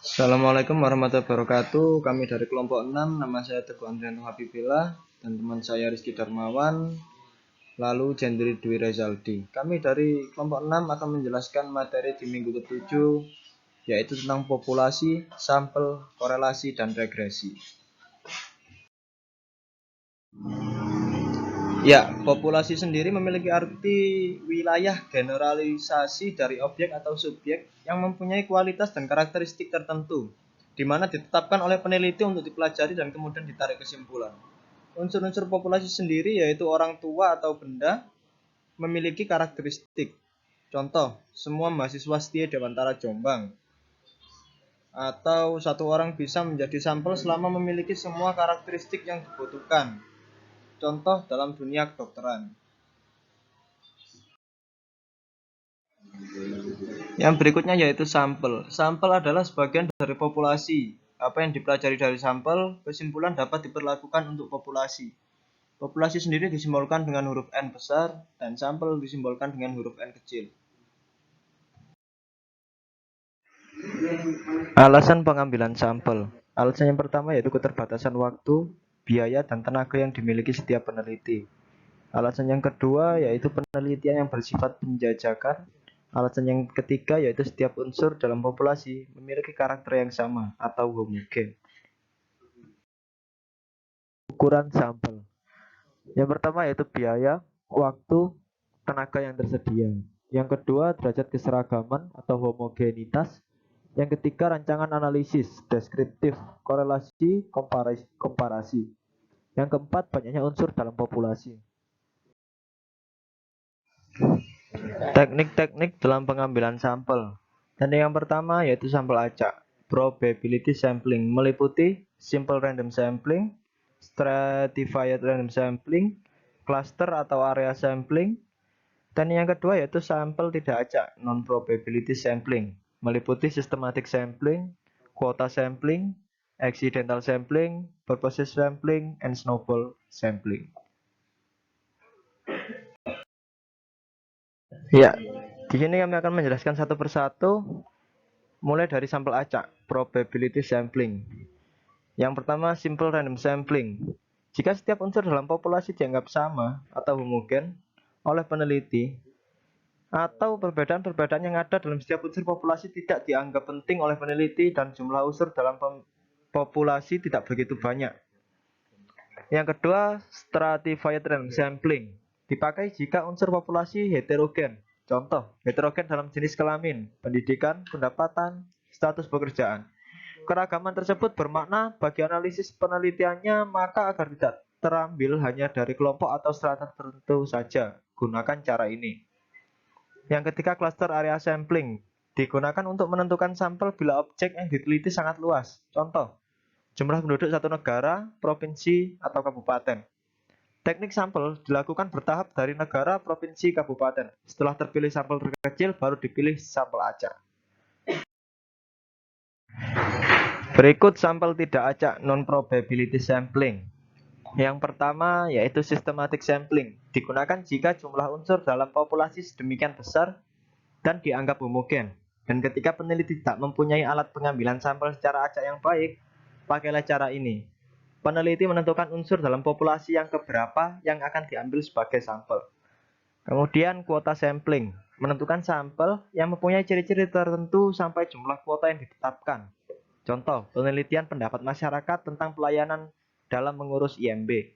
Assalamualaikum warahmatullahi wabarakatuh. Kami dari kelompok 6, nama saya Teguh Andrianto Habibillah dan teman saya Rizky Darmawan, lalu Jendri Dwi Rezaldi. Kami dari kelompok 6 akan menjelaskan materi di minggu ke-7, yaitu tentang populasi, sampel, korelasi, dan regresi. Ya, populasi sendiri memiliki arti wilayah generalisasi dari objek atau subjek yang mempunyai kualitas dan karakteristik tertentu, di mana ditetapkan oleh peneliti untuk dipelajari dan kemudian ditarik kesimpulan. Unsur-unsur populasi sendiri yaitu orang tua atau benda memiliki karakteristik. Contoh, semua mahasiswa setia Dewantara Jombang. Atau satu orang bisa menjadi sampel selama memiliki semua karakteristik yang dibutuhkan. Contoh dalam dunia kedokteran. Yang berikutnya yaitu sampel. Sampel adalah sebagian dari populasi. Apa yang dipelajari dari sampel, kesimpulan dapat diperlakukan untuk populasi. Populasi sendiri disimbolkan dengan huruf N besar dan sampel disimbolkan dengan huruf N kecil. Alasan pengambilan sampel. Alasan yang pertama yaitu keterbatasan waktu, biaya, dan tenaga yang dimiliki setiap peneliti. Alasan yang kedua yaitu penelitian yang bersifat penjajakan. Alasan yang ketiga yaitu setiap unsur dalam populasi memiliki karakter yang sama atau homogen. Ukuran sampel. Yang pertama yaitu biaya, waktu, tenaga yang tersedia. Yang kedua derajat keseragaman atau homogenitas. Yang ketiga rancangan analisis, deskriptif, korelasi, komparasi. Yang keempat banyaknya unsur dalam populasi. Teknik-teknik dalam pengambilan sampel. Dan yang pertama yaitu sampel acak. Probability sampling meliputi simple random sampling, stratified random sampling, cluster atau area sampling. Dan yang kedua yaitu sampel tidak acak, non probability sampling meliputi systematic sampling, quota sampling, accidental sampling, purposive sampling, and snowball sampling. Ya, di sini kami akan menjelaskan satu persatu, mulai dari sampel acak, probability sampling. Yang pertama, simple random sampling. Jika setiap unsur dalam populasi dianggap sama atau homogen oleh peneliti, atau perbedaan-perbedaan yang ada dalam setiap unsur populasi tidak dianggap penting oleh peneliti dan jumlah unsur dalam populasi tidak begitu banyak. Yang kedua, stratified random sampling dipakai jika unsur populasi heterogen. Contoh, heterogen dalam jenis kelamin, pendidikan, pendapatan, status pekerjaan. Keragaman tersebut bermakna bagi analisis penelitiannya, maka agar tidak terambil hanya dari kelompok atau strata tertentu saja, gunakan cara ini. Yang ketiga, cluster area sampling digunakan untuk menentukan sampel bila objek yang diteliti sangat luas. Contoh, jumlah penduduk satu negara, provinsi, atau kabupaten. Teknik sampel dilakukan bertahap dari negara, provinsi, kabupaten. Setelah terpilih sampel terkecil, baru dipilih sampel acak. Berikut sampel tidak acak, non-probability sampling. Yang pertama yaitu systematic sampling. Digunakan jika jumlah unsur dalam populasi sedemikian besar dan dianggap homogen. Dan ketika peneliti tidak mempunyai alat pengambilan sampel secara acak yang baik, pakailah cara ini. Peneliti menentukan unsur dalam populasi yang keberapa yang akan diambil sebagai sampel. Kemudian kuota sampling, menentukan sampel yang mempunyai ciri-ciri tertentu sampai jumlah kuota yang ditetapkan. Contoh, penelitian pendapat masyarakat tentang pelayanan dalam mengurus IMB.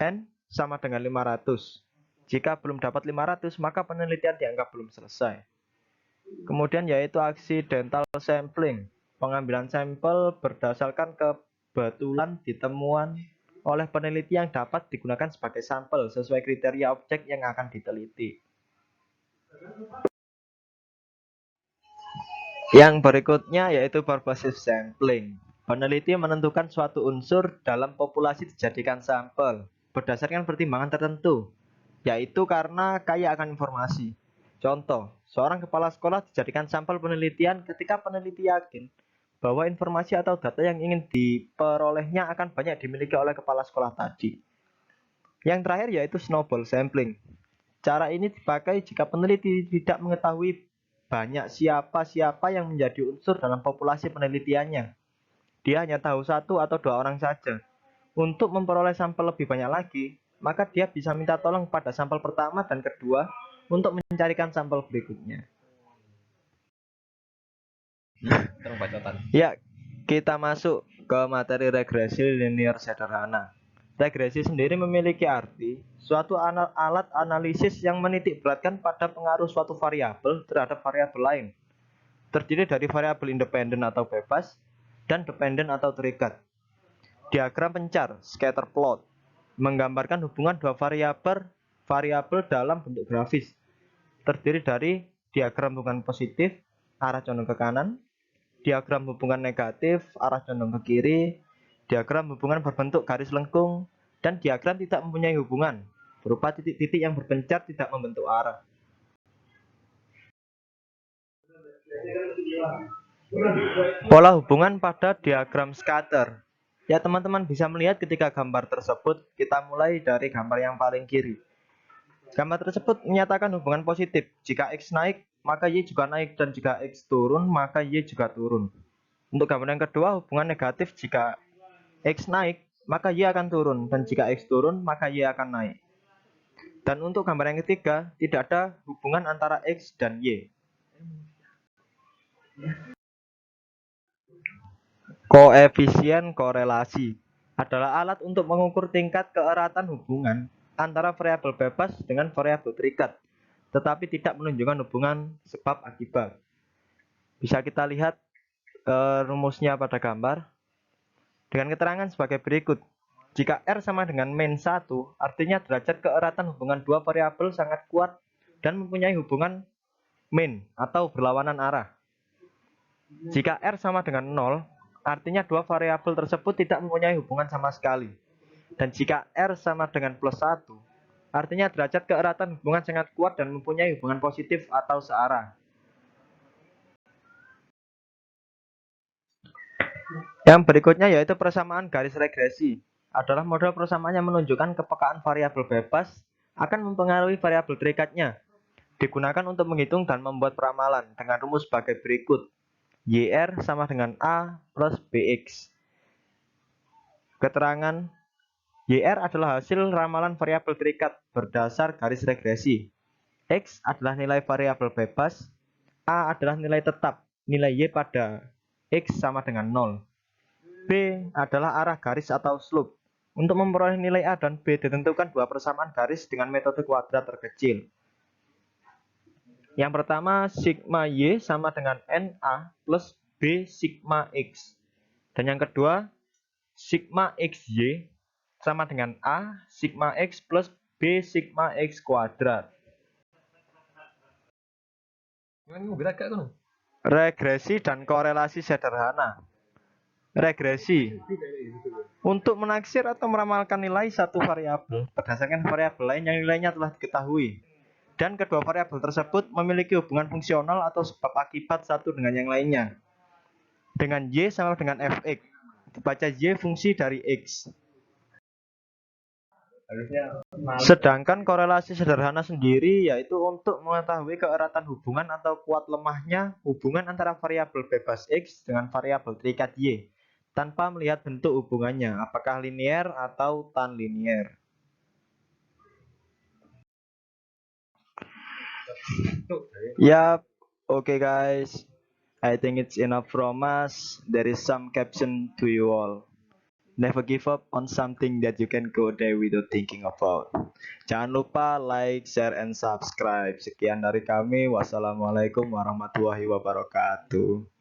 N sama dengan 500. Jika belum dapat 500, maka penelitian dianggap belum selesai. Kemudian yaitu accidental sampling. Pengambilan sampel berdasarkan kebetulan ditemuan oleh peneliti yang dapat digunakan sebagai sampel sesuai kriteria objek yang akan diteliti. Yang berikutnya yaitu purposive sampling. Peneliti menentukan suatu unsur dalam populasi dijadikan sampel berdasarkan pertimbangan tertentu, yaitu karena kaya akan informasi. Contoh, seorang kepala sekolah dijadikan sampel penelitian ketika peneliti yakin bahwa informasi atau data yang ingin diperolehnya akan banyak dimiliki oleh kepala sekolah tadi. Yang terakhir yaitu snowball sampling. Cara ini dipakai jika peneliti tidak mengetahui banyak siapa yang menjadi unsur dalam populasi penelitiannya. Dia hanya tahu 1 atau 2 orang saja. Untuk memperoleh sampel lebih banyak lagi, maka dia bisa minta tolong pada sampel pertama dan kedua untuk mencarikan sampel berikutnya. Ya, kita masuk ke materi regresi linear sederhana. Regresi sendiri memiliki arti suatu alat analisis yang menitikberatkan pada pengaruh suatu variabel terhadap variabel lain. Terdiri dari variabel independen atau bebas dan dependen atau terikat. Diagram pencar, scatter plot, menggambarkan hubungan dua variabel dalam bentuk grafis. Terdiri dari diagram hubungan positif, arah condong ke kanan, diagram hubungan negatif, arah condong ke kiri, diagram hubungan berbentuk garis lengkung, dan diagram tidak mempunyai hubungan, berupa titik-titik yang berpencar tidak membentuk arah. Pola hubungan pada diagram scatter. Ya, teman-teman bisa melihat ketika gambar tersebut, kita mulai dari gambar yang paling kiri. Gambar tersebut menyatakan hubungan positif. Jika X naik, maka Y juga naik, dan jika X turun, maka Y juga turun. Untuk gambar yang kedua, hubungan negatif. Jika X naik, maka Y akan turun, dan jika X turun, maka Y akan naik. Dan untuk gambar yang ketiga, tidak ada hubungan antara X dan Y. Koefisien korelasi adalah alat untuk mengukur tingkat keeratan hubungan antara variabel bebas dengan variabel terikat, tetapi tidak menunjukkan hubungan sebab akibat. Bisa kita lihat rumusnya pada gambar dengan keterangan sebagai berikut. Jika R sama dengan min 1, artinya derajat keeratan hubungan dua variabel sangat kuat dan mempunyai hubungan min atau berlawanan arah. Jika R sama dengan 0, artinya dua variabel tersebut tidak mempunyai hubungan sama sekali. Dan jika R sama dengan plus 1, artinya derajat keeratan hubungan sangat kuat dan mempunyai hubungan positif atau searah. Yang berikutnya yaitu persamaan garis regresi. Adalah model persamaan yang menunjukkan kepekaan variabel bebas akan mempengaruhi variabel terikatnya. Digunakan untuk menghitung dan membuat peramalan dengan rumus sebagai berikut. YR sama dengan A plus BX. Keterangan YR adalah hasil ramalan variabel terikat berdasar garis regresi. X adalah nilai variabel bebas. A adalah nilai tetap. Nilai Y pada X sama dengan 0. B adalah arah garis atau slope. Untuk memperoleh nilai A dan B ditentukan dua persamaan garis dengan metode kuadrat terkecil. Yang pertama, sigma Y sama dengan NA plus B sigma X. Dan yang kedua, sigma XY sama dengan A sigma X plus B sigma X kuadrat. Regresi dan korelasi sederhana. Regresi untuk menaksir atau meramalkan nilai satu variabel berdasarkan variabel lain yang nilainya telah diketahui, dan kedua variabel tersebut memiliki hubungan fungsional atau sebab akibat satu dengan yang lainnya. Dengan Y sama dengan Fx, dibaca Y fungsi dari X. Sedangkan korelasi sederhana sendiri yaitu untuk mengetahui keeratan hubungan atau kuat lemahnya hubungan antara variabel bebas X dengan variabel terikat Y, tanpa melihat bentuk hubungannya, apakah linear atau tan linear. Yap, okay guys. I think it's enough from us. There is some caption to you all. Never give up on something that you can go there without thinking about. Jangan lupa like, share, and subscribe. Sekian dari kami. Wassalamualaikum warahmatullahi wabarakatuh.